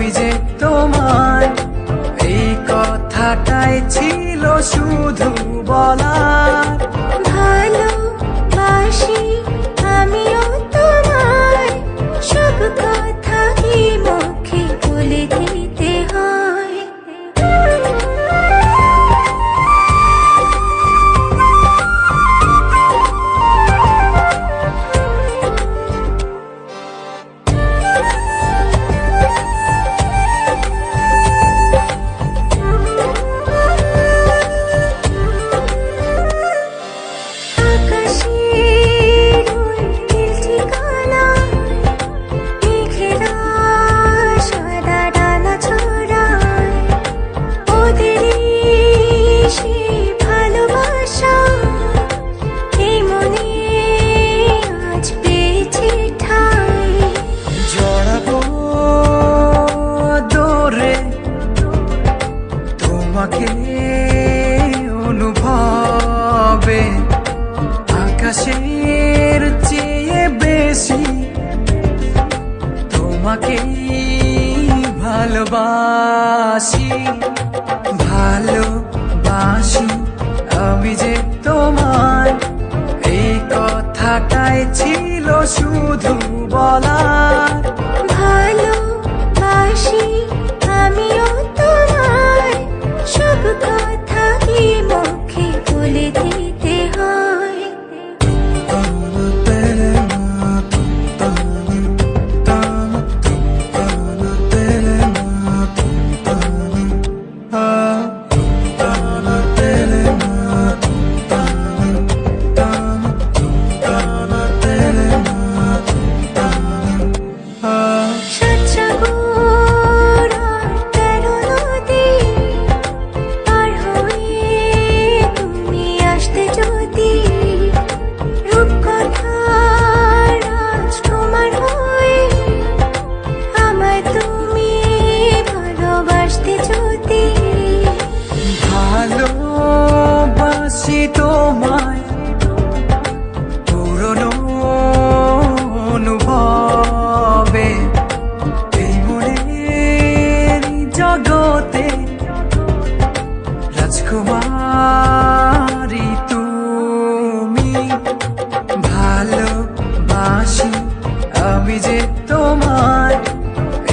আমি যে তোমায় এই কথাটাই ছিল শুধু বলার। ভালোবাসি আমিও তোমায়, সব কথা কি মুখে বলে দিতে হয়? তোমাকে অনুভবে আকাশের চেয়ে বেশি তোমাকে ভালোবাসি। ভালোবাসি আমি যে তোমায় এই কথাটাই ছিল শুধু বলার। ভালোবাসি আমিও তোমায়, সব কথা কি মুখে বলে দিতে হয়? ভালোবাসি তোমায় পুরনো অনুভবে, এই মনের জগতে রাজকুমারী তুমি। ভালোবাসি আমি যে তোমায়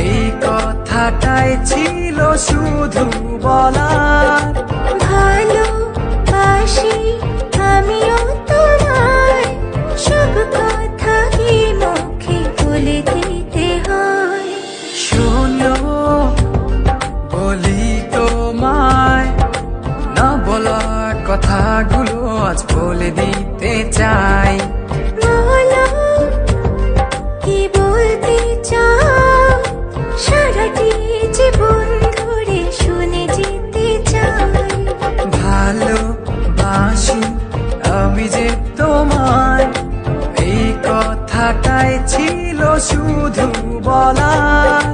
এই কথাটাই ছিল শুধু বলার। ভালোবাসি আমিও তোমায়, সব কথা কি মুখে বলে দিতে হয়? শোনো বলি তোমায়, না বলা কথাগুলো আজ বলে দিতে চাই। বলো কি বলতে চাও, সারাটি জীবন ধরে শুনে যেতে চাই। ভালোবাসি আমি যে তোমায় এই কথাটাই ছিল শুধু বলার।